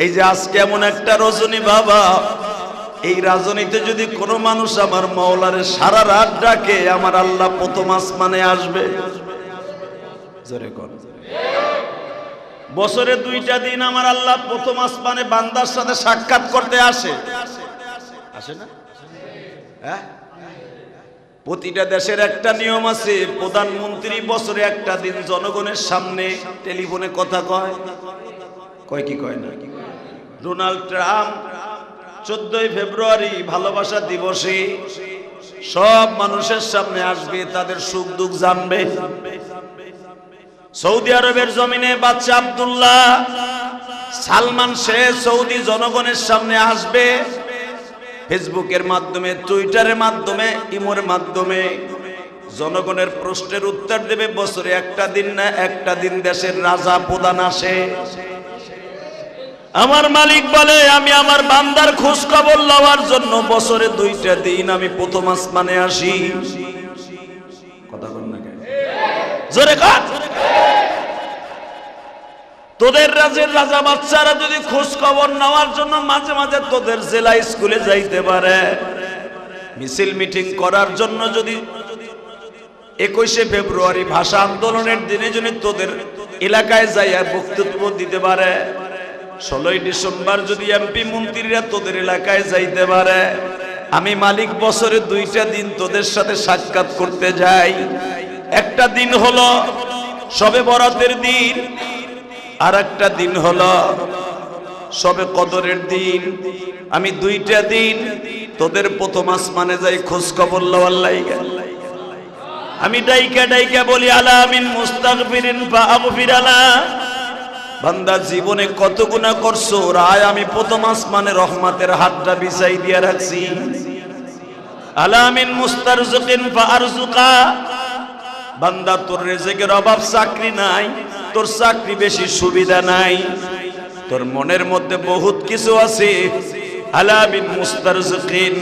এই যে আজকে এমন একটা রজনী বাবা, এই রাজনীতিতে যদি কোনো মানুষ আমার মাওলারে সারা রাত ডাকে, আমার আল্লাহ প্রথম আসমানে আসবে। জোরে কর। বছরে 2টা দিন আমার আল্লাহ প্রথম আসমানে বান্দার সাথে সাক্ষাৎ করতে আসে, আসে না? হ্যাঁ, প্রতিটা দেশের একটা নিয়ম আছে, প্রধানমন্ত্রী বছরে একটা দিন জনগণের সামনে টেলিফোনে কথা কয়, কয় কি কয় না? ডোনাল্ড ট্রাম্প 14 ফেব্রুয়ারি ভালোবাসা দিবসে সব মানুষের সামনে আসবে, তাদের সুখ দুঃখ জানবে। সৌদি আরবের জমিনে বাদশা আব্দুল্লাহ সালমান শেখ সৌদি জনগণের সামনে আসবে, ফেসবুকের মাধ্যমে, টুইটারের মাধ্যমে, ইমোর মাধ্যমে জনগণের প্রশ্নের উত্তর দেবে। বছরে একটা দিন না, একটা দিন দেশের রাজা প্রধান আসে। আমার মালিক বলে, আমি আমার বান্দার খোঁজ খবর লওয়ার জন্য বছরে 2টা দিন আমি প্রথম আসমানে আসি। কথা বল না কেন? জোরে কর। তোদের রাজের রাজা বাচ্চারা যদি খোঁজ খবর নেওয়ার জন্য মাঝে মাঝে তোদের জেলা স্কুলে যাইতে পারে, মিছিল মিটিং করার জন্য যদি 21শে ফেব্রুয়ারি ভাষা আন্দোলনের দিনে যদি তোদের এলাকায় যাইয়া বক্তব্য দিতে পারে, 16ই ডিসেম্বর যদি এমপি মন্ত্রীরা তোদের এলাকায় যাইতে পারে, আমি মালিক বছরে 2টা দিন তোদের সাথে সাক্ষাৎ করতে যাই। একটা দিন হলো শবে বরাতের দিন, আর একটা দিন হলো শবে কদরের দিন। আমি 2টা দিন তোদের প্রথম আসমানে যাই খোঁজ খবর লওয়ার লাইগা। আমি ডাইকা ডাইকা বলি, আলা মিন মুস্তাগফিরিন ফাগফিরানা। বান্দা জীবনে কত গুনাহ করছো, রায় আমি প্রথম আসমানে রহমতের হাতটা বিছাই দিয়া রাখছি। আলা মিন মুস্তারজিকিন ফারজুকা। বান্দা তোর রিজিকের অভাব, চাকরি নাই, তোর চাকরি বেশি সুবিধা নাই, তোর মনের মধ্যে বহুত কিছু আছে। আলা মিন মুস্তারজিকিন।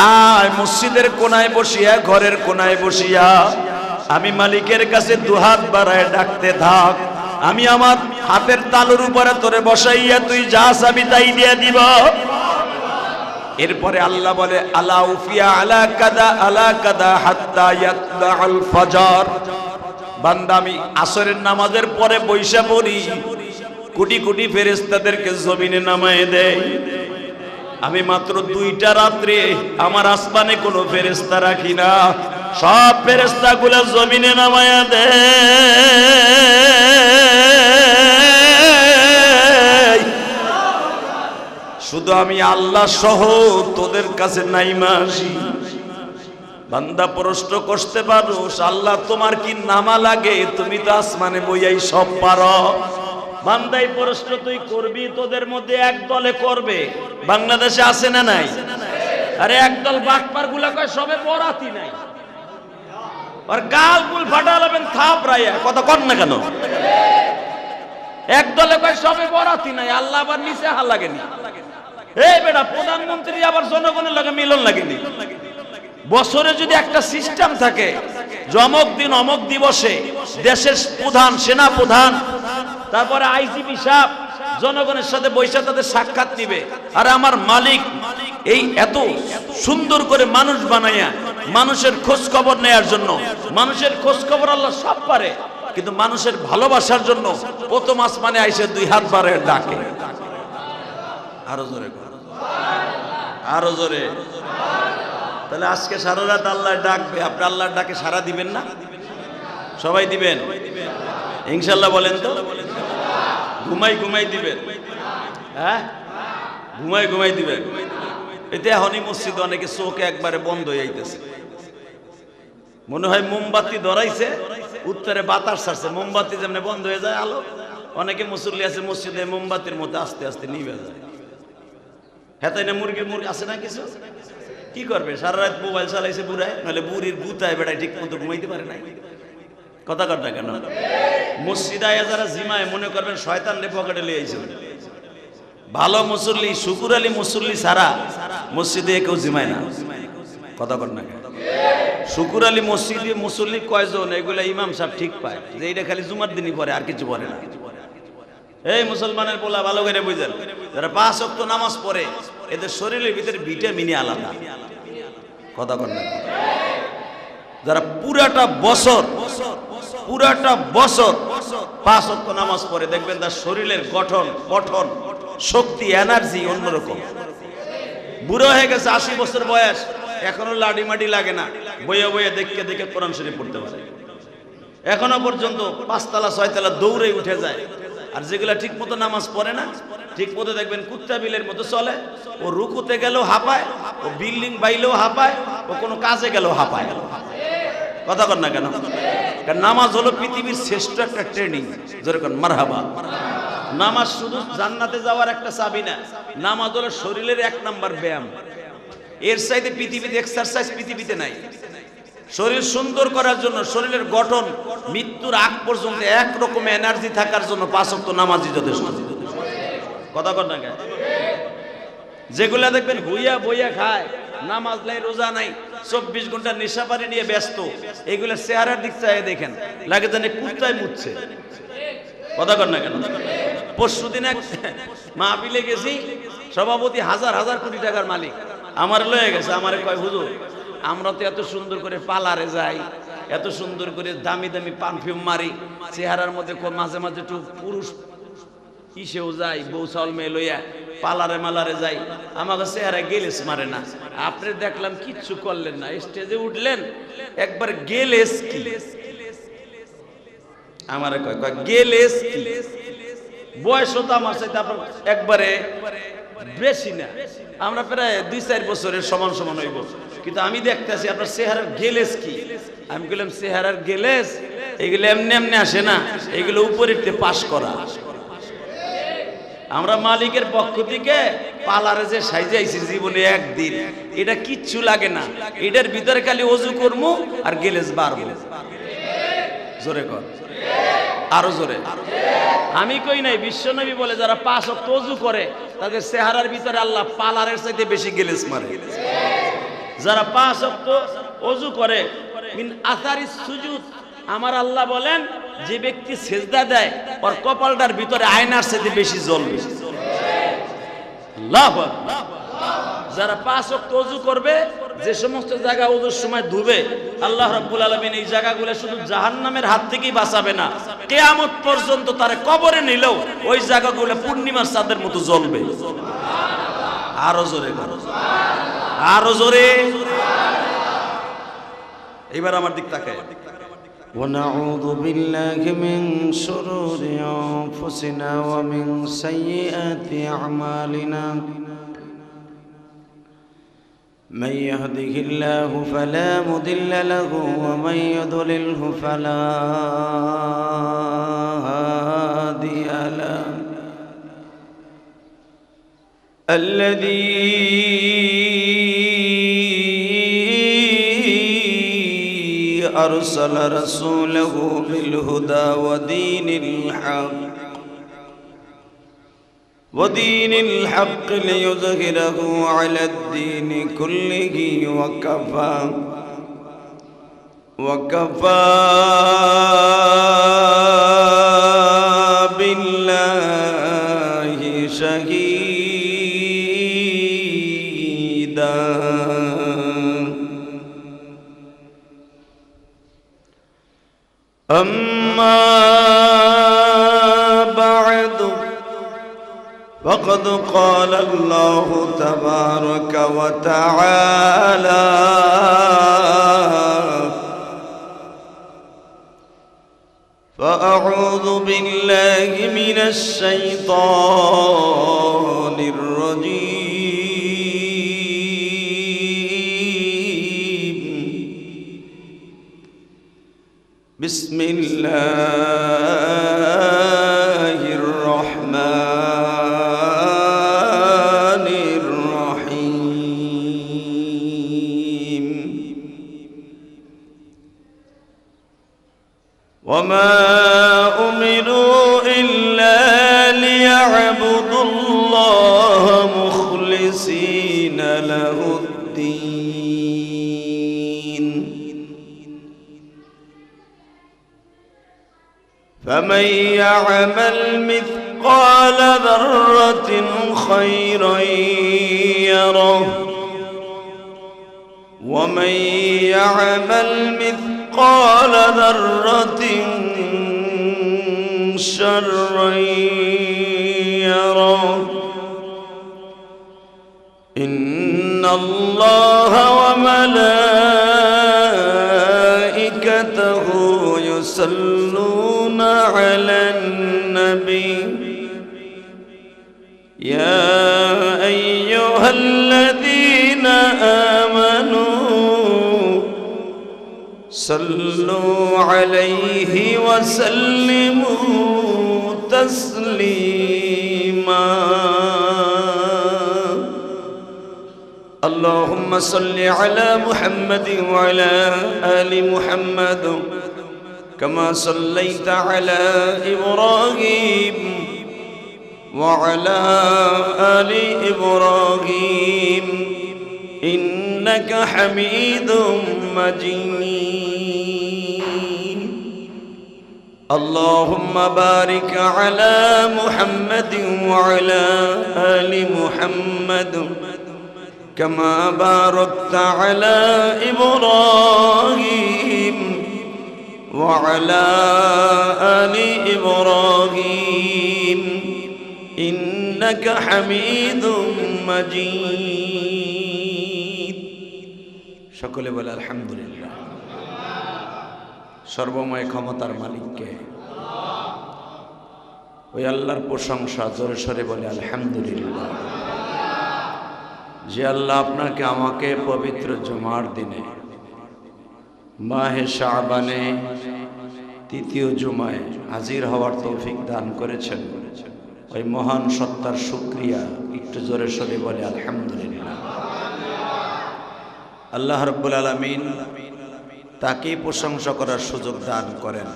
আয় মসজিদের কোনায় বসিয়া, ঘরের কোনায় বসিয়া আমি মালিকের কাছে দুহাত বাড়ায় ডাকতে থাক। আমি আমার হাতের তালুর উপরে তোরে বসাইয়া তুই যা চাবি তাই দিয়া দিব। এরপরে আল্লাহ বলে, আলা উফিয়া আলা কাদা আলা কাদা হাত্তা ইয়াতলাল ফজর। বান্দা আমি আসরের নামাজের পরে বৈশা পড়ি, কোটি কোটি ফেরেশতাদেরকে জমিনে নামায়ে দেয়। আমি মাত্র 2টা রাত্রে আমার আসমানে কোনো ফেরেশতা রাখি না, সব ফেরেশতাগুলো জমিনে নামায়া দেয়। শুধু আমি আল্লাহ সহ তোদের কাছে নাইমা আসি। বান্দা প্রশ্ন করতে পারো, আল্লাহ তোমার কি নামা লাগে? তুমি তো আসমানে বইয়াই সব পারো। বান্দাই প্রশ্ন তুই করবি, তোদের মধ্যে এক দলে করবে। বাংলাদেশে আছে না নাই? আরে একদল বাটপার গুলা কয় সবে বরাতি নাই, আর গাল গুল ফাটালাবেন থাপ রাইয়া। কথা কর না কেন? এক দলে কয় সবে বরাতি নাই, আল্লাহ আবার নিচে হাল লাগেনি। এই বেটা, প্রধানমন্ত্রী আবার জনগণের লাগে মিলন লাগেনি। বছরে যদি একটা সিস্টেম থাকে, অমুক দিন অমুক দিবসে দেশের প্রধান, সেনা প্রধান, তারপরে আইজিপি সাহেব জনগণের সাথে বৈশা তাদের সাক্ষাৎ নিবে। আর আমার মালিক এই এত সুন্দর করে মানুষ বানাইয়া মানুষের খোঁজ খবর নেয়ার জন্য, মানুষের খোঁজ খবর আল্লাহ সব পারে, কিন্তু মানুষের ভালোবাসার জন্য প্রথম আসমানে আইসে 2 হাত বাড়ায় ডাকে। আরো জোরে, আরো জোরে। তাহলে আজকে সারা রাত আল্লাহ ডাকবে, আপনি আল্লাহর ডাকে সারা দিবেন না? সবাই দিবেন ইনশাল্লাহ? বলেন তো। ঘুমাই ঘুমাই দিবেন? হ্যাঁ, ঘুমাই ঘুমাই দিবেন। এতে এখনই মসজিদে অনেকে চোখে একবারে বন্ধ হয়ে যাইতেছে, মনে হয় মোমবাতি ধরাইছে, উত্তরে বাতাস ছাড়ছে, মোমবাতি যেমন বন্ধ হয়ে যায় আলো, অনেকে মুসল্লি আছে মসজিদে মোমবাতির মধ্যে আস্তে আস্তে নিভে যায়। হ্যাঁ তাই না? মুরগি আছে না কিছু, কি করবে? সারা রাত মোবাইল চালাইছে বুড়ায়, নাহলে বুড়ির বুতায় বেড়ায় ঠিক মতো ঘুমাইতে পারে নাই। কথা কর না কেন? মসজিদায় যারা জিমায়, মনে করবেন শয়তান রে পকেটে লিয়ে আইছে। ভালো মুসল্লি, শুকুর আলী মুসল্লি ছাড়া মসজিদে কেউ জিমায় না। কথা কর না কেন? শুকুর আলী মসজিদে মুসল্লি কয়জন, এগুলা ইমাম সাহেব ঠিক পায় যে এটা খালি জুমার দিনই পরে, আর কিছু পরে না। এই মুসলমানের পোলা ভালো করে বুঝেন, যারা 5 ওয়াক্ত নামাজ পড়ে এদের শরীরের ভিতরে ভিটামিনই আলাদা। কথা কন না? যারা পুরাটা বছর 5 ওয়াক্ত নামাজ পড়ে দেখবেন তার শরীরের গঠন শক্তি এনার্জি অন্যরকম। বুড়ো হয়ে গেছে 80 বছর বয়স, এখনো লাডি মাডি লাগে না, বইয়ে বইয়ে দেখে কোরআন শরীফ পড়তে পারে। এখনো পর্যন্ত 5 তলা 6 তলা দৌড়ে উঠে যায়। আর যেগুলা ঠিক মতো নামাজ পড়ে না, ঠিক মতো দেখবেন কুত্তা বিলের মতো চলে, ও রুকুতে গেলেও হাঁপায়, ও বিল্ডিং বাইলেও হাঁপায়, ও কোনো কাজে গেলেও হাঁপায়। কথা কন না কেন? কারণ নামাজ হলো পৃথিবীর শ্রেষ্ঠ একটা ট্রেনিং। যেরকম মারহাবা। নামাজ শুধু জান্নাতে যাওয়ার একটা চাবি না, নামাজ হলো শরীরের 1 নাম্বার ব্যায়াম। এর চাইতে পৃথিবীতে এক্সারসাইজ পৃথিবীতে নাই। শরীর সুন্দর করার জন্য, শরীরের গঠন মৃত্যুর আগ পর্যন্ত একরকম এনার্জি থাকার জন্য 5 ওয়াক্ত নামাজই যথেষ্ট। কথা কন না কেন? যেগুলা দেখবেন বইয়া খায়, নামাজ নাই, রোজা নাই, 24 ঘন্টা নেশাপানি নিয়ে ব্যস্ত, এগুলোর চেহারার দিক চাই দেখেন, লাগে জানে কুত্তায় মুচ্ছে। কথা কন না কেন? পরশুদিন এক মাহফিলে গেছি, সভাপতি হাজার কোটি টাকার মালিক আমার লয়ে গেছে। আমারে কয়, হুজুর আমরা তো এত সুন্দর করে পার্লারে যাই, এত সুন্দর করে দামি পারফিউম মারি, চেহারার মধ্যে মাঝে মাঝে একটু পুরুষ ইসেও যাই, বউ চাউল মেয়ে লইয়া পার্লারে যাই, আমাকে চেহারা গেলেস মারে না। আপনি দেখলাম কিচ্ছু করলেন না, স্টেজে উঠলেন একবার গেলেস কি আমার কয় গেলেস কি, বয়স তো আমার সাথে আপনার একবারে বেশি না, আমরা প্রায় 2-4 বছরের সমান হইব, কিন্তু আমি দেখতেছি আপনার চেহারার গেলেস কি। আমি বললাম চেহারার গেলেস এগুলো এমনি আসে না, এগুলো উপরে পাস করা। আমরা মালিকের পক্ষ থেকে পার্লারে যে সাইজাইছি জীবনে একদিন, এটা কিচ্ছু লাগে না, এটার ভিতরে খালি ওযু করমু আর গেলেস বাড়বো। জোরে কর, আরো জোরে। আমি কই নাই, বিশ্বনবী বলে যারা 5 ওয়াক্ত ওযু করে তাদের চেহারার ভিতরে আল্লাহ পার্লারের চাইতে বেশি গেলেস মারে। যারা 5 ওয়াক্ত ওযু করে মিন আসারিস সুজুদ, আমার আল্লাহ বলেন যে ব্যক্তি সেজদা দেয় ওর কপালটার ভিতরে আয়নার চাইতে বেশি জ্বলবে। আল্লাহু আকবার। যারা 5 ওয়াক্ত ওযু করবে, যে সমস্ত জায়গা ওযুর সময় ধুবে, আল্লাহ রাব্বুল আলামিন এই জায়গাগুলো শুধু জাহান্নামের হাত থেকেই বাঁচাবে না, কিয়ামত পর্যন্ত তারে কবরে নিলেও ওই জায়গাগুলো পূর্ণিমার চাঁদের মতো জ্বলবে। আরো জোরে করো, আরো জোরে। এবার আমার দিক তাকায়। ونعوذ بالله من شرور أنفسنا ومن سيئات أعمالنا من يهده الله فلا مضل له ومن يضلله فلا هادي له الذي أرسل رسوله بالهدى ودين الحق ليظهره على الدين كله وكفى بالله شهيدا. أما بعد فقد قال الله تبارك وتعالى فأعوذ بالله من الشيطان الرجيم. بسم الله الرحمن الرحيم. وما أمروا إلا ليعبدوا الله مخلصين له الدين فمن يعمل مثقال مثقال ذرة خيرا يره ومن يعمل مثقال ذرة شرا يره إن الله وملائكته يصلون على النبي يا أيها الذين آمنوا صلوا عليه وسلموا تسليما اللهم صل على محمد وعلى آل محمد كما صليت على إبراهيم وعلى آل إبراهيم إنك حميد مجيد اللهم بارك على محمد وعلى آل محمد كما باركت على إبراهيم وعلى آل إبراهيم إنك حميد مجيد সকলে বলে আলহামদুলিল্লাহ সর্বময় ক্ষমতার মালিককে ওই আল্লাহর প্রশংসা জোরে সরে বলে আলহামদুলিল্লাহ যে আল্লাহ আপনাকে আমাকে পবিত্র জুমার দিনে মাহে শাবানে তৃতীয় জুমায় হাজির হওয়ার তৌফিক দান করেছেন ওই মহান সত্তার শুকরিয়া একটু জোরে সরে বলে আলহামদুলিল্লাহ আল্লাহ রাব্বুল আলামিন তাকেই প্রশংসা করার সুযোগ দান করেন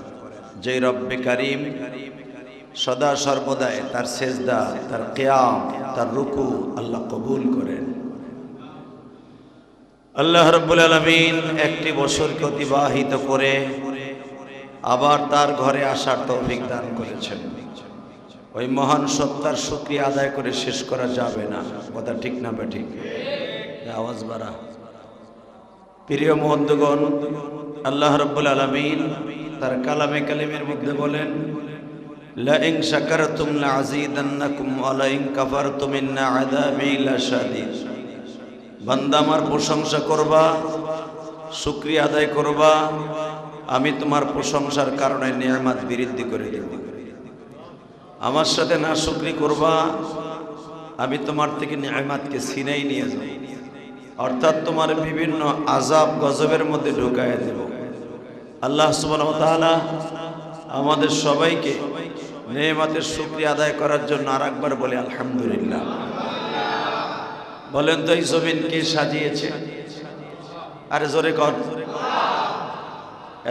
যে রব্বে কারীম সদা সর্বদাই তার সেজদা তার কিয়াম তার রুকু আল্লাহ কবুল করেন আল্লাহ রাব্বুল আলামিন একটি বছরকে অতিবাহিত করে আবার তার ঘরে আসার তৌফিক দান করেছেন ওই মহান সত্তার শুকরিয়া আদায় করে শেষ করা যাবে না কথা ঠিক না ঠিক আওয়াজ বাড়া প্রিয় বন্ধুগণ আল্লাহ রাব্বুল আলামিন তার কালামে কালিমের মধ্যে বলেন লা ইন শাকারতুম লাযীদান্নাকুম ওয়া লা ইন কাফারতুম ইন্না আযাবি লাশাদীদ বান্দা আমার প্রশংসা করবা শুকরিয়া আদায় করবা আমি তোমার প্রশংসার কারণে নিয়ামত বৃদ্ধি করে দেব আমার সাথে না শুকরি করবা আমি তোমার থেকে নিয়ামতকে ছিনাই নিয়ে যাব অর্থাৎ তোমার বিভিন্ন আযাব গজবের মধ্যে ঢুকায় দেব আল্লাহ সুবহানাহু ওয়া তাআলা আমাদের সবাইকে নিয়ামতের শুকরিয়া আদায় করার জন্য আরেকবার বলে আলহামদুলিল্লাহ বলেন তো এই জমিন কে সাজিয়েছে আরে জোরে কর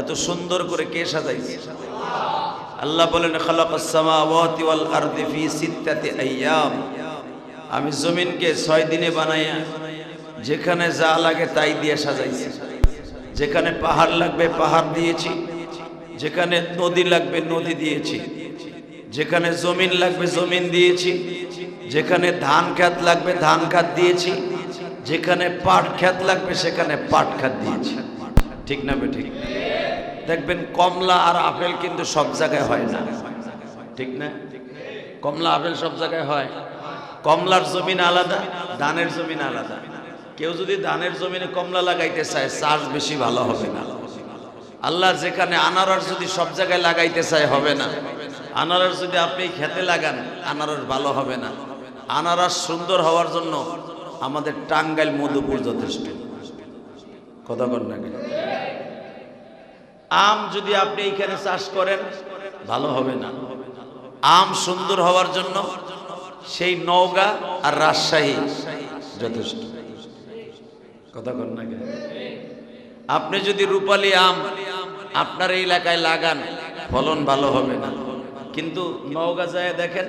এত সুন্দর করে কে সাজাইছে আল্লাহ বলেন খালাকাস সামাওয়াতি ওয়াল আরদি ফি সিত্তাতি আইয়াম আমি জমিনকে 6 দিনে বানাইয়া যেখানে যা লাগে তাই দিয়ে সাজাইছি যেখানে পাহাড় লাগবে পাহাড় দিয়েছি যেখানে নদী লাগবে নদী দিয়েছি যেখানে জমিন লাগবে জমিন দিয়েছি যেখানে ধান ক্ষেত লাগবে ধান ক্ষেত দিয়েছি যেখানে পাট ক্ষেত লাগবে সেখানে পাট ক্ষেত দিয়েছি ঠিক না ঠিক দেখবেন কমলা আর আপেল কিন্তু সব জায়গায় হয় না ঠিক না কমলা আপেল সব জায়গায় হয় কমলার জমিন আলাদা ধানের জমিন আলাদা কেউ যদি ধানের জমিনে কমলা লাগাইতে চায় চাষ বেশি ভালো হবে না আল্লাহ যেখানে আনারস যদি সব জায়গায় লাগাইতে চায় হবে না আনারস যদি আপনি খেতে লাগান আনারস ভালো হবে না আনারস সুন্দর হওয়ার জন্য আমাদের টাঙ্গাইল মধুপুর যথেষ্ট কথা বল না আম যদি আপনি এইখানে চাষ করেন ভালো হবে না আম সুন্দর হওয়ার জন্য সেই নওগাঁ আর রাজশাহী যথেষ্ট কথা বল না আপনি যদি রূপালী আম আপনার এই এলাকায় লাগান ফলন ভালো হবে না কিন্তু নওগাঁ যায় দেখেন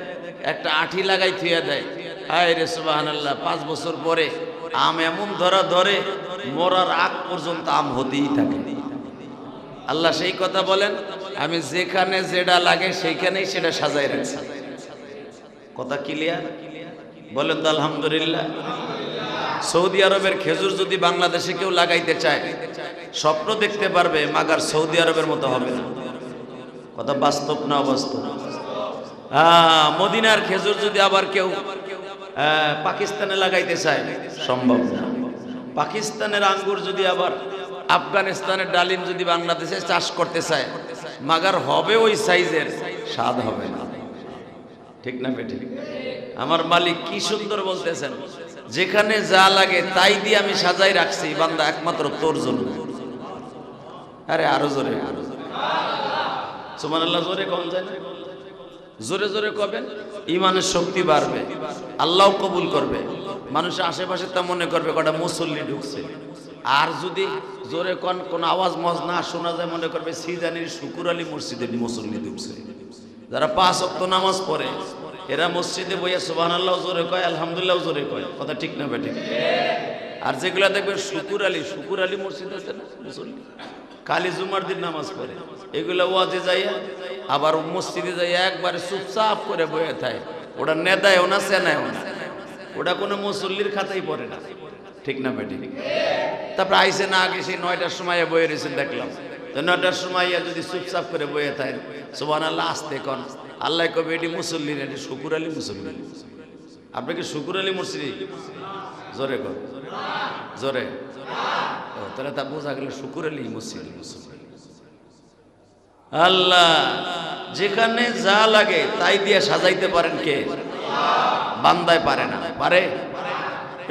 একটা আঠি লাগাই থুয়ে দেয় হায় রে সুবহানাল্লাহ 5 বছর পরে আম এমন ধরে মরার আগ পর্যন্ত আম হতেই থাকে আল্লাহ সেই কথা বলেন আমি যেখানে যেটা লাগে সেইখানেই সেটা সাজাই রাখছি কথা ক্লিয়ার? বলেন তো আলহামদুলিল্লাহ। সৌদি আরবের খেজুর যদি বাংলাদেশে কেউ লাগাইতে চায় স্বপ্ন দেখতে পারবে, মাগার সৌদি আরবের মতো হবে না। কথা বাস্তব না অবাস্তব? মদিনার খেজুর যদি আবার কেউ পাকিস্তানে লাগাইতে চায় সম্ভব না। পাকিস্তানের আঙ্গুর যদি আবার আফগানিস্তানের ডালিম যদি বাংলাদেশে চাষ করতে চায়, মাগার হবে ওই সাইজের, স্বাদ হবে না। ঠিক না বেঠিক? আমার মালিক কি সুন্দর বলতেছেন, যেখানে যা লাগে তাই দিয়ে আমি সাজাই রাখছি বান্দা, একমাত্র তোর জন্য। আরে আরো জোরে সুবহানাল্লাহ, জোরে কম যায় না? জোরে জোরে কবেন, ইমানের শক্তি বাড়বে, আল্লাহ কবুল করবে। মানুষের আশেপাশে তা মনে করবে কটা মুসল্লি ঢুকছে। আর যদি জোরে কোন আওয়াজ মজ না শোনা যায়, মনে করবে সিজানির শুকুর আলী মসজিদের মুসল্লি ঢুকছে। যারা 5 ওয়াক্ত নামাজ পড়ে এরা মসজিদে বইয়া সুবহানাল্লাহ জোরে কয়, আলহামদুলিল্লাহ জোরে কয়। কথা ঠিক না বেঠিক? আর যেগুলা দেখবে শুকুর আলী মসজিদ আছে না মুসল্লি, কালী জুমার দিন নামাজ পড়ে, এগুলা ওয়াজে যাইয়া আবার মসজিদে যাইয়া একবারে চুপচাপ করে বয়ে থাকে। ওটা নেদায়ও না, চেনায়ও না, ওটা কোনো মুসল্লির খাতাই পড়ে না। ঠিক না বেঠিক? তারপরে আইসে না আগে সেই 9টার সময় বয়ে রয়েছেন দেখলাম, তো 9টার সময় যদি চুপচাপ করে বয়ে থাকে সুবহানাল্লাহ আসতে কন, আল্লাহ কবে এটি মুসল্লি, এটি শুকুর আলী মুসল্লি। আপনি কি শুকুর আলী মুসল্লি? জোরে কর, জোরে। তাহলে তা বোঝা গেল শুকুর আলী মুসল্লি। আল্লাহ যেখানে যা লাগে তাই দিয়ে সাজাইতে পারেন কে? বান্দায় পারে না। পারে?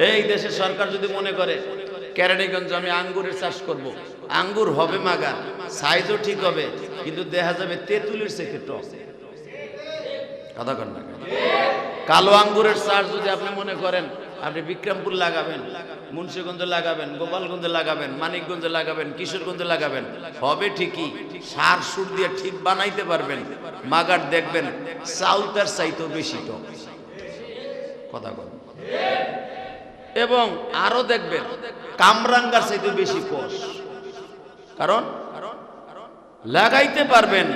এই দেশের সরকার যদি মনে করে কেরানীগঞ্জ আমি আঙ্গুরের চাষ করব, আঙ্গুর হবে মাগার, সাইজও ঠিক হবে, কিন্তু দেখা যাবে তেঁতুলের থেকে টক। কথা কন না? কালো আঙ্গুরের চাষ যদি আপনি মনে করেন আপনি বিক্রমপুর লাগাবেন, মুন্সিগঞ্জে লাগাবেন, গোপালগঞ্জে লাগাবেন, মানিকগঞ্জে লাগাবেন, কিশোরগঞ্জে লাগাবেন, হবে ঠিকই, সার সুর দিয়ে ঠিক বানাইতে পারবেন, মাগার দেখবেন চাউল তার চাইতেও বেশি টক। কথা কন? এবং আরো দেখবেন কামরাঙ্গার চাইতে বেশি কষ। কারণ লাগাইতে পারবেন,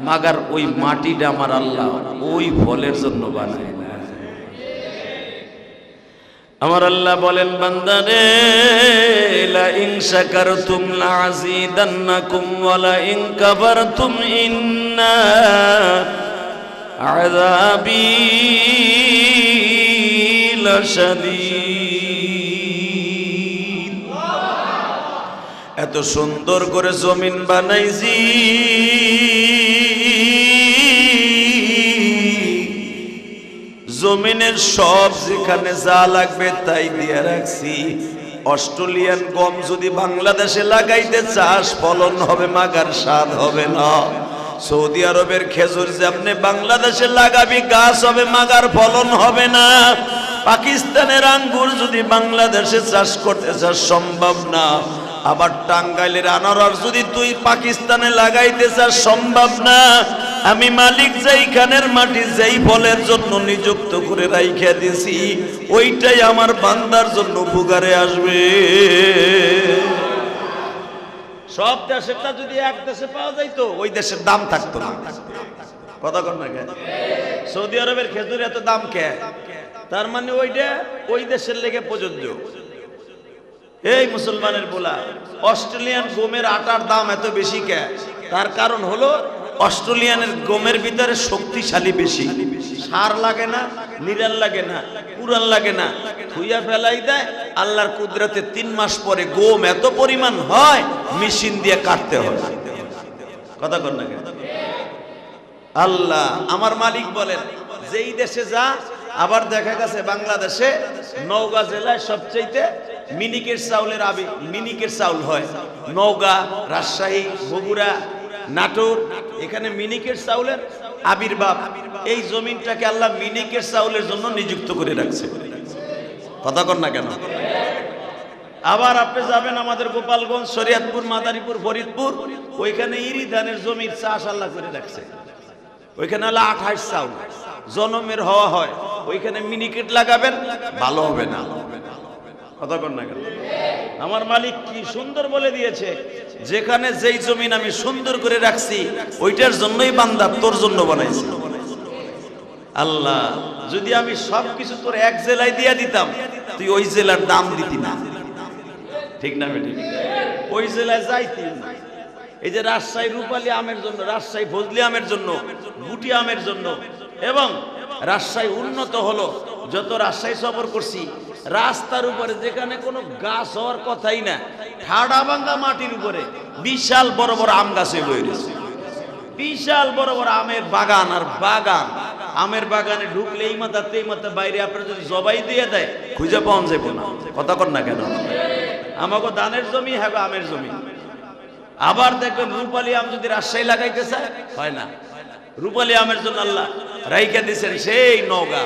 মাগার ওই মাটিটা আমার আল্লাহ ওই ফলের জন্য বানায় না। আমার আল্লাহ বলেন বান্দারে, লা ইন শাকারতুম লাযীদান্নাকুম ওয়া লা ইন কাফারতুম ইন্না আযাবী লাশাদীদ। এত সুন্দর করে জমিন বানাইছি, জমিনের সব যেখানে যা লাগবে তাই দিয়ে রাখছি। অস্ট্রেলিয়ান গম যদি বাংলাদেশে লাগাইতে চাস ফলন হবে, মাগার স্বাদ হবে না। সৌদি আরবের খেজুর যে আপনি বাংলাদেশে লাগাবি গাছ হবে, মাগার ফলন হবে না। পাকিস্তানের আঙ্গুর যদি বাংলাদেশে চাষ করতে চাস সম্ভব না। আবার টাঙ্গাইলের আনারস যদি তুই পাকিস্তানে লাগাইতে চাস সম্ভব না। আমি মালিক যেইখানের মাটি যেই ফলের জন্য নিযুক্ত করে রাইখা দিছি ওইটাই আমার বান্দার জন্য উপকারে আসবে। সব দেশেরটা যদি এক দেশে পাওয়া যাইতো ওই দেশের দাম থাকতো না। কথা কর না? সৌদি আরবের খেজুর এত দাম কে? তার মানে ওইটা ওই দেশের লেগে প্রযোজ্য। এই মুসলমানের বলা, অস্ট্রেলিয়ান গমের আটার দাম এত বেশি কে? তার কারণ হলো অস্ট্রেলিয়ানের গমের ভিতরে শক্তিশালী বেশি, সার লাগে না, নিরাল লাগে না, পুরান লাগে না, থুইয়া ফেলাই দেয়। আল্লাহর কুদরতে 3 মাস পরে গম এত পরিমাণ হয় মেশিন দিয়ে কাটতে হয়। কথা কর না? আল্লাহ আমার মালিক বলেন যেই দেশে যা, আবার দেখা গেছে বাংলাদেশে নওগাঁ জেলায় সবচেয়ে মিনিকেট চাউলের মিনিকেট চাউল হয়। নওগাঁ, রাজশাহী, বগুড়া, নাটোর, এখানে মিনিকেট চাউলের আবির্ভাব। এই জমিনটাকে আল্লাহ মিনিকেট চাউলের জন্য নিযুক্ত করে রাখছে। কথা কর না কেন? আবার আপনি যাবেন আমাদের গোপালগঞ্জ, শরীয়তপুর, মাদারীপুর, ফরিদপুর, ওইখানে ইরি ধানের জমির চাষ আল্লাহ করে রাখছে। ওইখানে হলো 28 চাউল জনমের হওয়া হয়। ওইখানে মিনিকেট লাগাবেন, ভালো হবে না। কথা কর না কেন? আমার মালিক কি সুন্দর বলে দিয়েছে, যেখানে যেই জমিন আমি সুন্দর করে রাখছি ওইটার জন্যই বান্দা তোর জন্য বানাইছি। আল্লাহ যদি আমি সবকিছু তোর এক জেলায় দিয়া দিতাম, তুই ওই জেলার দাম দিতি না। ঠিক না বেটি? ওই জেলায় যাইতি না। এই যে রাজশাহী রূপালী আমের জন্য, রাজশাহী ফজলি আমের জন্য, গুটি আমের জন্য, এবং রাজশাহী উন্নত হলো। যত রাজশাহী সফর করছি, রাস্তার উপরে যেখানে কোনো গাছ হওয়ার কথাই না, ঠাডা ভাঙ্গা মাটির উপরে বিশাল বড় বড় আম গাছ হয়ে রয়েছে। বিশাল বড় বড় আমের বাগান আর বাগান। আমের বাগানে ঢুকলে এই মাথা তেই মাথা, বাইরে আপনার যদি জবাই দিয়ে দেয় খুঁজে পাওয়া যাবে না। কথা কর না কেন? আমাকে দানের জমি, হ্যাঁ আমের জমি। আবার দেখবেন রূপালী আম যদি রাজশাহী লাগাইতে চায়, হয় না। রূপালী আমের জন্য আল্লাহ রাইখা দিয়েছেন সেই নওগাঁ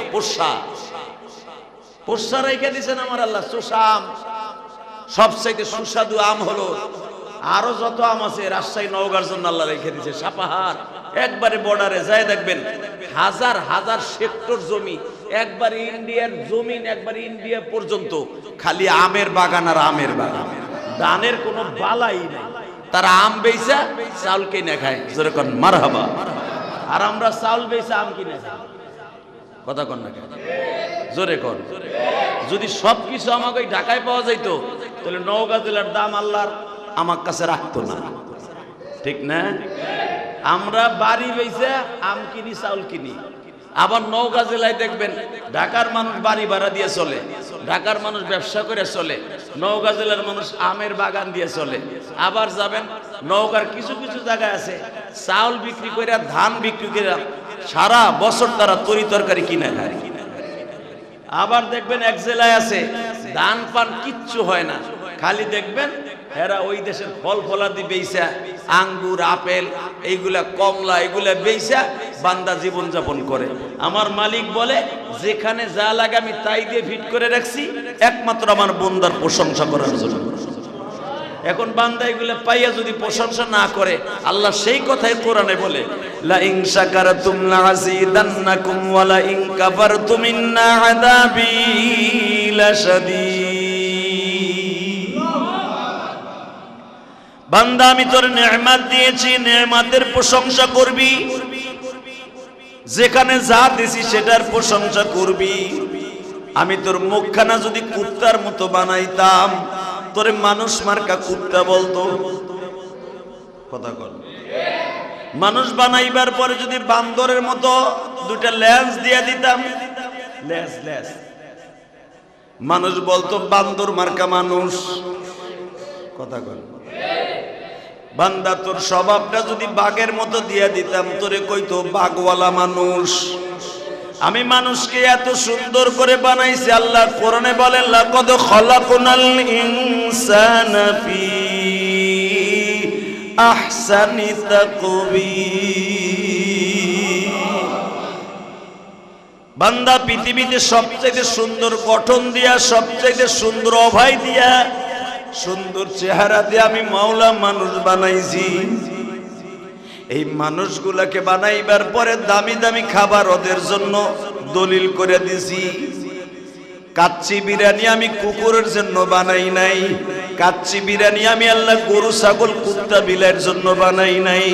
পোষা রাইখা দিয়েছেন আমার আল্লাহ। চোষা আম সবচাইতে সুস্বাদু আম হলো। আরো যত আম আছে রাজশাহী নওগাঁর জন্য আল্লাহ রেখে দিয়েছে। সাপাহার একবারে বর্ডারে যায় দেখবেন হাজার হাজার সেক্টর জমি, একবার ইন্ডিয়ার জমিন, একবার ইন্ডিয়া পর্যন্ত খালি আমের বাগান আর আমের বাগান। দানের কোনো বালাই নাই। তারা আম বেচা চাউল কিনে খায়, যেরকম মারহাবা। আর আমরা চাউল বেচা আম কিনে খাই। কথা কন না কেন? জোরে কর। যদি সবকিছু আমাকে ঢাকায় পাওয়া যাইত, তাহলে নওগাঁ জেলার দাম আল্লাহর আমার কাছে রাখতো না। ঠিক না? আমরা বাড়ি বেচা আম কিনি, চাউল কিনি। আবার নওগাঁ জেলায় দেখবেন ঢাকার মানুষ বাড়ি ভাড়া দিয়ে চলে, ঢাকার মানুষ ব্যবসা করে চলে, নওগাঁ জেলার মানুষ আমের বাগান দিয়ে চলে। আবার যাবেন নওগাঁর কিছু কিছু জায়গায় আছে চাউল বিক্রি করে, ধান বিক্রি করে সারা বছর তারা তরি তরকারি কিনে খায়। আবার দেখবেন এক জেলায় আছে ধান পান কিচ্ছু হয় না, খালি দেখবেন এরা ওই দেশের ফল ফলাদি বেচা, আঙ্গুর, আপেল, এইগুলা কমলা, এগুলা বেচা বান্দা জীবন যাপন করে। আমার মালিক বলে যেখানে যা লাগে আমি তাই দিয়ে ফিট করে রাখছি, একমাত্র আমার বন্দার প্রশংসা করার জন্য। এখন বান্দা এগুলা পাইয়া যদি প্রশংসা না করে, আল্লাহ সেই কথাই কোরআনে বলে, লা ইন শাকারতুম লাযিদান্নাকুম ওয়া লা ইন কাফারতুম ইন্না আযাবি লাশাদীদ। বান্দা আমি তোর নেয়ামত দিয়েছি, নেয়ামতের প্রশংসা করবি। যেখানে যা দিছি সেটার প্রশংসা করবি। আমি তোর মুখখানা যদি কুত্তার মতো বানাইতাম, তোরে মানুষ মার্কা কুত্তা বলতো। কথা কর। মানুষ বানাইবার পরে যদি বান্দরের মতো দুটা লেন্স দিয়ে দিতাম, লেস মানুষ বলতো বান্দর মার্কা মানুষ। কথা কর। বান্দা তোর স্বভাবটা যদি বাঘের মতো দিয়ে দিতাম, তোরে কইতো বাঘওয়ালা মানুষ। আমি মানুষকে এত সুন্দর করে বানাইছি। আল্লাহ কোরআনে বলেন, লাকাদ খালাকনাল ইনসানা ফি আহসানি তাকওয়িম। বান্দা পৃথিবীতে সবচেয়ে সুন্দর গঠন দিয়া, সবচেয়ে সুন্দর অভয় দিয়া, সুন্দর চেহারা দিয়ে আমি মাওলা মানুষ বানাইছি। এই মানুষগুলাকে বানাইবার পরে দামি দামি খাবার ওদের জন্য দলিল করে দিছি। কাচ্চি বিরিয়ানি আমি কুকুরের জন্য বানাই নাই, কাচ্চি বিরিয়ানি আমি আল্লাহ গরু ছাগল কুত্তা বিলাইয়ের জন্য বানাই নাই।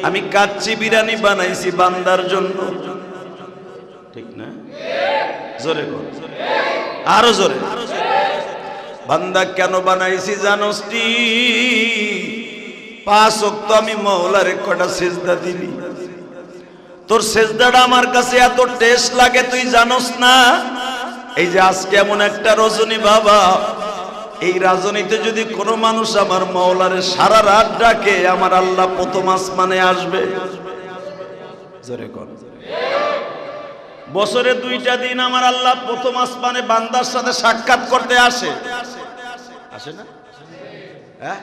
আমি কাচ্চি বিরিয়ানি বানাইছি বান্দার জন্য। ঠিক না? জোরে কর, আরো জোরে। বান্দা কেন বানাইছি জানোস নি? 5 ওয়াক্ত আমি মাওলারে কটা সিজদা দিলি। তোর সিজদাটা আমার কাছে এত টেস্ট লাগে তুই জানোস না? এই যে আজকে এমন একটা রজনী বাবা, এই রজনীতে যদি কোনো মানুষ আমার মাওলারে সারা রাত ডাকে, আমার আল্লাহ প্রথম আসমানে আসবে। জোরে কর। বছরে 2টা দিন আমার আল্লাহ প্রথম আসমানে বান্দার সাথে সাক্ষাৎ করতে আসে। আসে না? হ্যাঁ,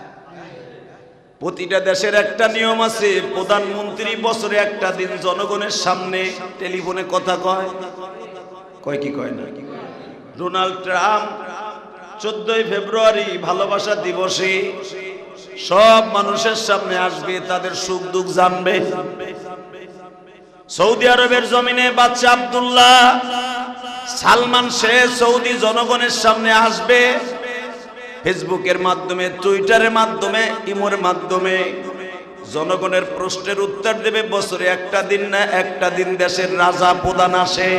প্রতিটা দেশের একটা নিয়ম আছে। প্রধানমন্ত্রী বছরে একটা দিন জনগণের সামনে টেলিফোনে কথা কয়। কয় কি কয় না? ডোনাল্ড ট্রাম্প 14 ফেব্রুয়ারি ভালোবাসা দিবসে সব মানুষের সামনে আসবে, তাদের সুখ দুঃখ জানবে। সৌদি আরবের জমিনে বাচ্চা আব্দুল্লাহ সালমান শেখ সৌদি জনগণের সামনে আসবে। ফেসবুকের মাধ্যমে, টুইটারের মাধ্যমে, ইমোর মাধ্যমে জনগণের প্রশ্নের উত্তর দেবে। বছরে একটা দিন না একটা দিন দেশের রাজা প্রধান আসে।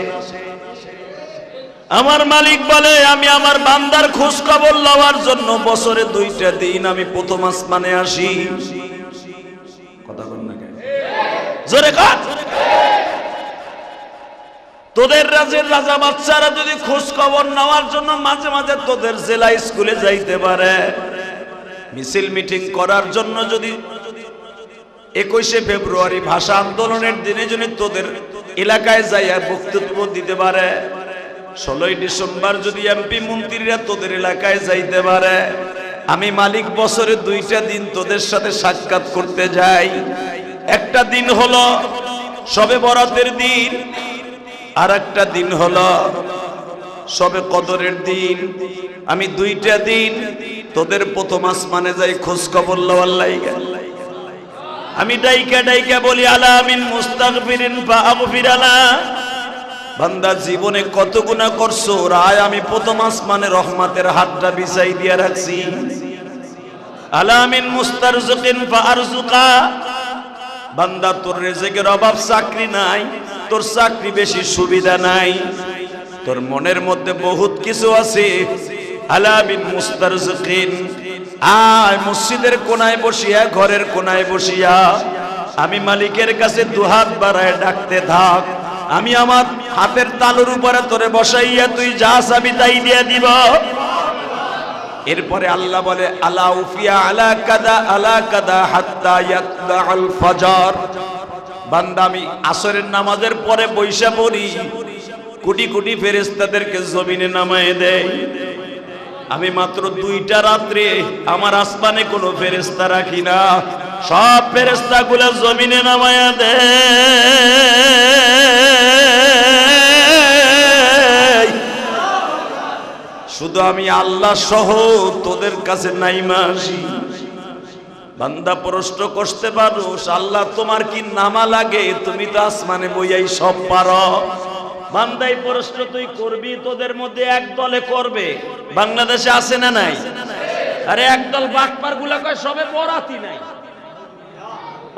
আমার মালিক বলে আমি আমার বান্দার খোঁজ খবর লওয়ার জন্য বছরে 2টা দিন আমি প্রথম আসমানে আসি। কথা বল না কেন? জোরে কাট। তোদের রাজের রাজা বাচ্চারা যদি খোঁজ খবর নেওয়ার জন্য মাঝে মাঝে তোদের জেলা স্কুলে যাইতে পারে, মিছিল মিটিং করার জন্য যদি 21শে ফেব্রুয়ারি ভাষা আন্দোলনের দিনে যদি তোদের এলাকায় যাইয়া বক্তব্য দিতে পারে, 16ই ডিসেম্বর যদি এমপি মন্ত্রীরা তোদের এলাকায় যাইতে পারে, আমি মালিক বছরে 2টা দিন তোদের সাথে সাক্ষাৎ করতে যাই। একটা দিন হলো শবে বরাতের দিন, আর একটা দিন হলো শবে কদরের দিন। আমি 2টা দিন তোদের প্রথম আসমানে যাই খোঁজ খবর লওয়ার লাইগা। আমি ডাইকা ডাইকা বলি আলা মিন মুস্তাগফিরিন ফাগফিরালা। বান্দা জীবনে কত গুনাহ করছো, রায় আমি প্রথম আসমানে রহমতের হাতটা বিছাই দিয়া রাখছি। আলা মিন মুস্তারজিকিন ফারজুকা। বান্দা তোর রিজিকের অভাব, চাকরি নাই, তোর চাকরি বেশি সুবিধা নাই, তোর মনের মধ্যে বহুত কিছু আছে। আলা মিন মুস্তারজিকিন। আয় মসজিদের কোনায় বসিয়া, ঘরের কোনায় বসিয়া আমি মালিকের কাছে দুহাত বাড়ায় ডাকতে থাক। আমি আমার হাতের তালুর উপরে তোরে বসাইয়া তুই যা চাবি তাই দিয়ে দিব। এরপরে আল্লাহ বলে আলা উফিয়া আলা কাদা হাত্তা ইয়াতলাল ফজর। বান্দা আমি আসরের নামাজের পরে বৈশা পড়ি, কোটি কোটি ফেরেশতাদেরকে জমিনে নামায়ে দেয়। আমি মাত্র 2টা রাত্রে আমার আসমানে কোনো ফেরেশতা রাখি না, সব ফেরেশতাগুলো জমিনে নামায়া দেয়। শুধু আমি আল্লাহ সহ তোদের কাছে নাইমা আসি। বান্দা প্রশ্ন করতে পারো, আল্লাহ তোমার কি নামা লাগে? তুমি তো আসমানে বইয়াই সব পারো। বান্দাই প্রশ্ন তুই করবি, তোদের মধ্যে এক দলে করবে। বাংলাদেশে আছে না নাই? আরে একদল বাটপার গুলা কয় সবে বরাতি নাই,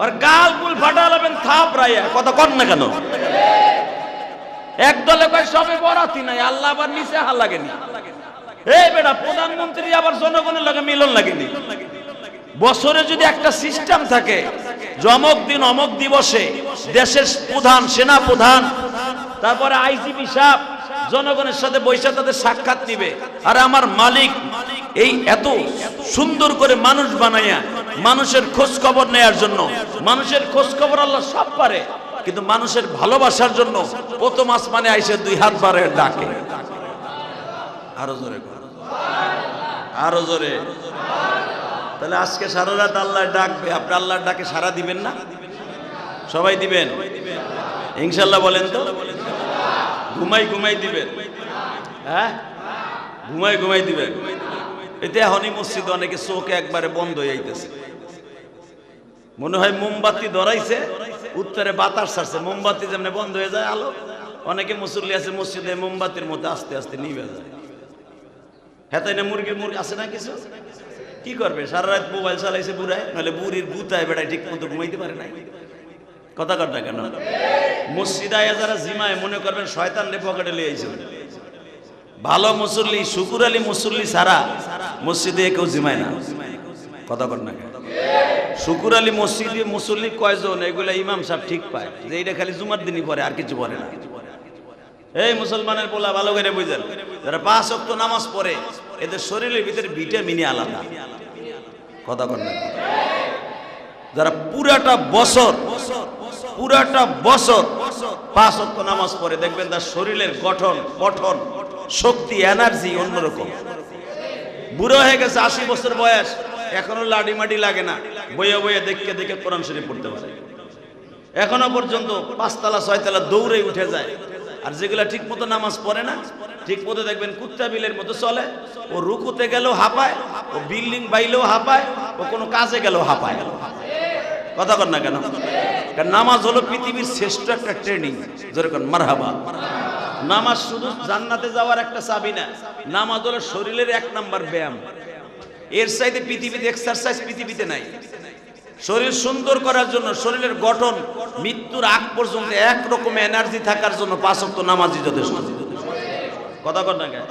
আর গাল গুল ফাটালাবেন থাপ রাইয়া। কথা কর না কেন? এক দলে কয় সবে বরাতি নাই, আল্লাহ আবার নিচে হা লাগেনি। এই বেটা, প্রধানমন্ত্রী আবার জনগণের লাগে মিলন লাগেনি। বছরে যদি একটা সিস্টেম থাকে, অমুক দিন অমুক দিবসে দেশের প্রধান, সেনা প্রধান, তারপরে আইজিপি সাহেব জনগণের সাথে বৈশা তাদের সাক্ষাৎ নিবে। আর আমার মালিক এই এত সুন্দর করে মানুষ বানাইয়া মানুষের খোঁজ খবর নেয়ার জন্য, মানুষের খোঁজ খবর আল্লাহ সব পারে, কিন্তু মানুষের ভালোবাসার জন্য প্রথম আসমানে আইসে 2 হাত বাড়ায় ডাকে। আরো জোরে, আরো জোরে। তাহলে আজকে সারা রাত আল্লাহ ডাকবে, আপনি আল্লাহর ডাকে সারা দিবেন না? সবাই দিবেন ইনশাল্লাহ? বলেন তো। ঘুমাই ঘুমাই দিবেন? হ্যাঁ, ঘুমাই ঘুমাই দিবেন। এতে এখনই মসজিদ অনেকে চোখ একবারে বন্ধ হয়ে যাইতেছে, মনে হয় মোমবাতি ধরাইছে, উত্তরে বাতাস ছাড়ছে, মোমবাতি যেমন বন্ধ হয়ে যায় আলো, অনেকে মুসল্লি আছে মসজিদে মোমবাতির মধ্যে আস্তে আস্তে নিভে যায়। হ্যাঁ তাই না? মুরগি আছে না কিছু, কি করবে? সারা রাত মোবাইল চালাইছে বুড়ায়, নাহলে বুড়ির গুতায় বেড়ায় ঠিক মতো ঘুমাইতে পারে নাই। কথা কথা কেন? মসজিদায় যারা জিমায় মনে করবেন শয়তান রে পকেটে লিয়ে আইছে। ভালো মুসল্লি, শুকুর আলী মুসল্লি ছাড়া মসজিদে কেউ জিমায় না। কথা কর না কেন? শুকুর আলী মসজিদে মুসল্লি কয়জন, এগুলা ইমাম সাহেব ঠিক পায় যে এটা খালি জুমার দিনই পড়ে, আর কিছু পড়ে না। এই মুসলমানের পোলা ভালো করে বুঝেন, যারা 5 ওয়াক্ত নামাজ পড়ে এদের শরীরের ভিতরে ভিটামিনই আলাদা। কথা কর না? যারা পুরাটা বছর 5 ওয়াক্ত নামাজ পড়ে, দেখবেন তার শরীরের গঠন শক্তি এনার্জি অন্যরকম। বুড়ো হয়ে গেছে, 80 বছর বয়স, এখনো লাডি মাডি লাগে না, বইয়ে বইয়ে দেখে কোরআন শরীফ পড়তে পারে। এখনো পর্যন্ত 5 তলা 6 তলা দৌড়ে উঠে যায়। আর যেগুলা ঠিক মতো নামাজ পড়ে না, ঠিক মতো দেখবেন কুত্তা বিলের মতো চলে। ও রুকুতে গেলেও হাঁপায়, ও বিল্ডিং বাইলেও হাঁপায়, ও কোনো কাজে গেলেও হাঁপায়। কথা কর না কেন? কারণ নামাজ হলো পৃথিবীর শ্রেষ্ঠ একটা ট্রেনিং। যেরকম মারহাবা। নামাজ শুধু জান্নাতে যাওয়ার একটা চাবি না, নামাজ হলো শরীরের 1 নাম্বার ব্যায়াম। এর চাইতে পৃথিবীতে এক্সারসাইজ পৃথিবীতে নাই। শরীর সুন্দর করার জন্য, শরীরের গঠন মৃত্যুর আগ পর্যন্ত একরকম এনার্জি থাকার জন্য 5 ওয়াক্ত নামাজই যথেষ্ট। কথা কর না কেন?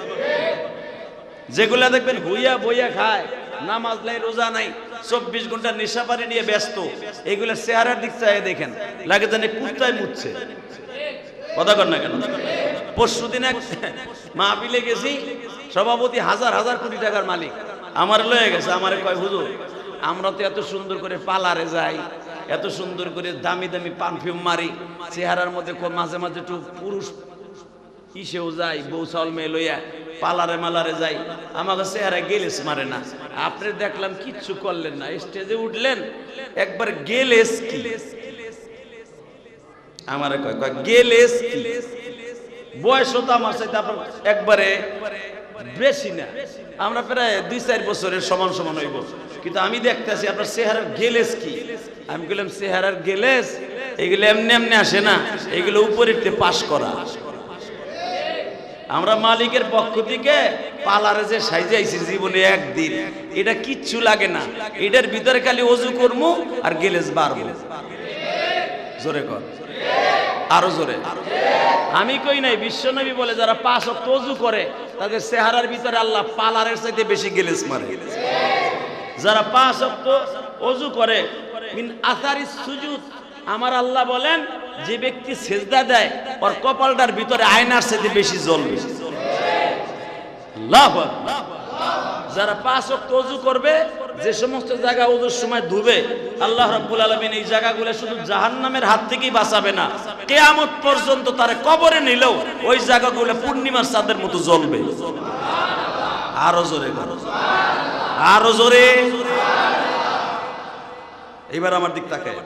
যেগুলা দেখবেন হুইয়া বইয়া খায়, নামাজ নাই, রোজা নাই, 24 ঘন্টা নেশাপানি নিয়ে ব্যস্ত, এগুলা চেহারার দিক চাই দেখেন, লাগে জানে কুত্তায় মুচ্ছে। কথা কর না কেন? পরশুদিন এক মাহফিলে গেছি, সভাপতি হাজার হাজার কোটি টাকার মালিক আমার লয়ে গেছে, আমারে কয় হুজুর আমরা তো এত সুন্দর করে পার্লারে যাই, এত সুন্দর করে দামি দামি পারফিউম মারি, চেহারার মধ্যে মাঝে মাঝে একটু পুরুষ ইসেও যাই, বউ চাউল মেয়ে লইয়া পার্লারে মালারে যাই, আমাকে চেহারা গেলেস মারে না। আপনি দেখলাম কিচ্ছু করলেন না, স্টেজে উঠলেন একবার গেলেস কি আমারে কয় কয় গেলেস কি, বয়স তো আমার সাথে আপনার একবারে বেশি না, আমরা প্রায় 2-4 বছরের সমান সমান হইব, কিন্তু আমি দেখতেছি আপনার চেহারার গেলেস কি। আমি বললাম চেহারার গেলেস এগুলো এমনি এমনি আসে না, এগুলো উপরে পাস করা। আমরা মালিকের পক্ষ থেকে পার্লারে যে সাইজাইছি জীবনে একদিন, এটা কিচ্ছু লাগে না, এটার ভিতরে খালি ওযু করমু আর গেলেস বাড়বো। জোরে কর, আরো জোরে। আমি কই নাই, বিশ্বনবী বলে যারা 5 ওয়াক্ত ওযু করে তাদের চেহারার ভিতরে আল্লাহ পার্লারের চাইতে বেশি গেলেস মারে। যারা 5 ওয়াক্ত ওযু করে মিন আসারিস সুজুদ, আমার আল্লাহ বলেন যে ব্যক্তি সেজদা দেয় ওর কপালটার ভিতরে আয়নার চাইতে বেশি জ্বলবে। আল্লাহু আকবার। যারা 5 ওয়াক্ত ওযু করবে, যে সমস্ত জায়গা ওযুর সময় ধুবে, আল্লাহ রাব্বুল আলামিন এই জায়গাগুলো শুধু জাহান্নামের হাত থেকেই বাঁচাবে না, কিয়ামত পর্যন্ত তারে কবরে নিলেও ওই জায়গাগুলো পূর্ণিমার চাঁদের মতো জ্বলবে। আরো জোরে করো, আরো জোরে। এবার আমার দিক তাকায়।